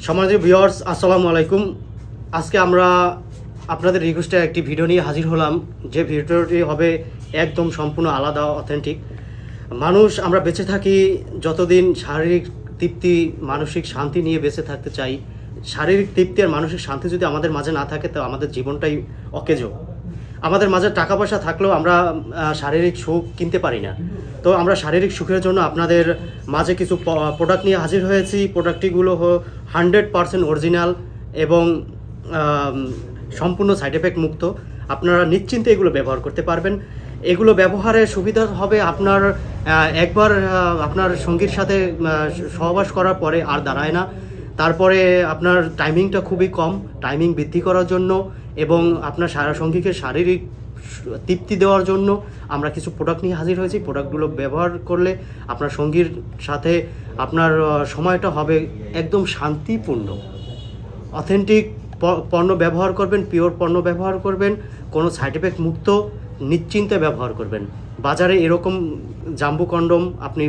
সম্মানিত ভিউয়ার্স, আসসালামু আলাইকুম। আজকে আমরা আপনাদের রিকোয়েস্টে একটি ভিডিও নিয়ে হাজির হলাম। যে ভিডিওটি হবে একদম সম্পূর্ণ আলাদা, অথেন্টিক। আমরা বেঁচে থাকি যতদিন শারীরিক তৃপ্তি, মানসিক শান্তি নিয়ে বেঁচে থাকতে চাই। শারীরিক তৃপ্তি আর মানসিক শান্তি যদি আমাদের মাঝে না থাকে, তো আমাদের জীবনটাই অকেজো। আমাদের মাঝে টাকা পয়সা থাকলেও আমরা শারীরিক সুখ কিনতে পারি না। তো আমরা শারীরিক সুখের জন্য আপনাদের মাঝে কিছু প্রোডাক্ট নিয়ে হাজির হয়েছি। প্রোডাক্টটিগুলো 100% অরিজিনাল এবং সম্পূর্ণ সাইড এফেক্ট মুক্ত। আপনারা নিশ্চিন্তে এগুলো ব্যবহার করতে পারবেন। এগুলো ব্যবহারের সুবিধা হবে আপনার একবার আপনার সঙ্গীর সাথে সহবাস করার পরে আর দাঁড়ায় না। তারপরে আপনার টাইমিংটা খুবই কম, টাইমিং বৃদ্ধি করার জন্য এবং আপনার সঙ্গীকে শারীরিক তৃপ্তি দেওয়ার জন্য আমরা কিছু প্রোডাক্ট নিয়ে হাজির হয়েছি। প্রোডাক্টগুলো ব্যবহার করলে আপনার সঙ্গীর সাথে আপনার সময়টা হবে একদম শান্তিপূর্ণ। অথেন্টিক পণ্য ব্যবহার করবেন, পিওর পণ্য ব্যবহার করবেন, কোনো সাইড এফেক্ট মুক্ত, নিশ্চিন্তে ব্যবহার করবেন। বাজারে এরকম জাম্বু কন্ডম আপনি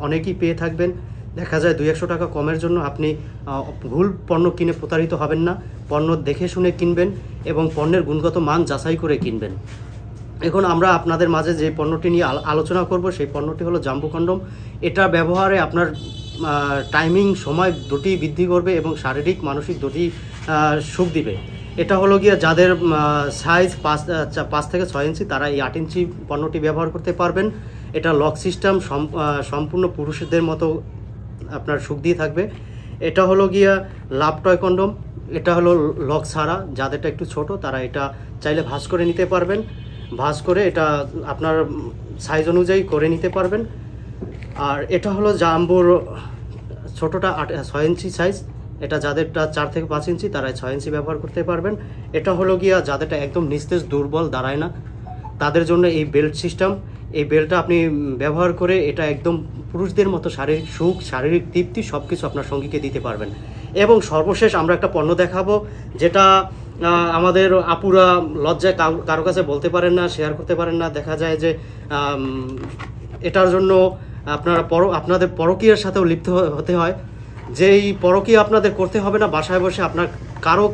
অনেকেই পেয়ে থাকবেন। দেখা যায় 200 টাকা কমের জন্য আপনি ভুল পণ্য কিনে প্রতারিত হবেন না। পণ্য দেখে শুনে কিনবেন এবং পণ্যের গুণগত মান যাচাই করে কিনবেন। এখন আমরা আপনাদের মাঝে যে পণ্যটি নিয়ে আলোচনা করব, সেই পণ্যটি হলো জাম্বু কন্ডম। এটা ব্যবহারে আপনার টাইমিং, সময় দুটি বৃদ্ধি করবে এবং শারীরিক মানসিক দুটি সুখ দিবে। এটা হলো গিয়ে যাদের সাইজ 5 থেকে 6 ইঞ্চি, তারা এই 8 ইঞ্চি পণ্যটি ব্যবহার করতে পারবেন। এটা লক সিস্টেম, সম্পূর্ণ পুরুষদের মতো আপনার সুখ দিয়ে থাকবে। এটা হলো গিয়া লাভ টয় কন্ডম। এটা হলো লক ছাড়া, যাদেরটা একটু ছোট তারা এটা চাইলে ভাঁজ করে নিতে পারবেন। ভাঁজ করে এটা আপনার সাইজ অনুযায়ী করে নিতে পারবেন। আর এটা হলো জাম্বুর ছোটোটা 6 ইঞ্চি সাইজ। এটা যাদেরটা 4 থেকে 5 ইঞ্চি তারাই 6 ইঞ্চি ব্যবহার করতে পারবেন। এটা হলো গিয়া যাদেরটা একদম নিস্তেজ, দুর্বল, দাঁড়ায় না, তাদের জন্য এই বেল্ট সিস্টেম। এই বেল্টটা আপনি ব্যবহার করে এটা একদম পুরুষদের মতো শারীরিক সুখ, শারীরিক তৃপ্তি সব কিছু আপনার সঙ্গীকে দিতে পারবেন। এবং সর্বশেষ আমরা একটা পণ্য দেখাবো, যেটা আমাদের আপুরা লজ্জায় কারো কাছে বলতে পারেন না, শেয়ার করতে পারেন না। দেখা যায় যে এটার জন্য আপনাদের পরকীয়ার সাথেও লিপ্ত হতে হয়। যেই পরকীয়া আপনাদের করতে হবে না, বাসায় বসে আপনার কারো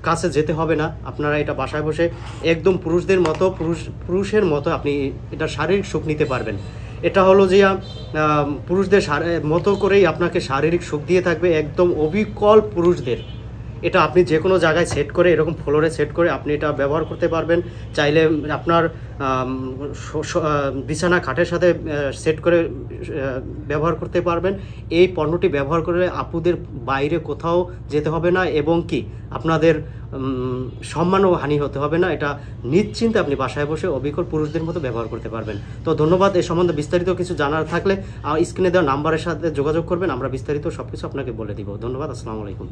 কাছে যেতে হবে না। আপনারা এটা বাসায় বসে একদম পুরুষদের মতো, পুরুষের মতো আপনি এটা শারীরিক সুখ নিতে পারবেন। এটা হলো যে পুরুষদের মতো করেই আপনাকে শারীরিক সুখ দিয়ে থাকবে, একদম অবিকল পুরুষদের। এটা আপনি যে কোনো জায়গায় সেট করে, এরকম ফ্লোরে সেট করে আপনি এটা ব্যবহার করতে পারবেন। চাইলে আপনার বিছানা খাটের সাথে সেট করে ব্যবহার করতে পারবেন। এই পণ্যটি ব্যবহার করলে আপুদের বাইরে কোথাও যেতে হবে না এবং কি আপনাদের সম্মানও হানি হতে হবে না। এটা নিশ্চিন্তে আপনি বাসায় বসে অবিকল পুরুষদের মতো ব্যবহার করতে পারবেন। তো ধন্যবাদ। এই সম্বন্ধে বিস্তারিত কিছু জানার থাকলে স্ক্রিনে দেওয়া নাম্বারের সাথে যোগাযোগ করবেন, আমরা বিস্তারিত সব কিছু আপনাকে বলে দিব। ধন্যবাদ। আসসালামু আলাইকুম।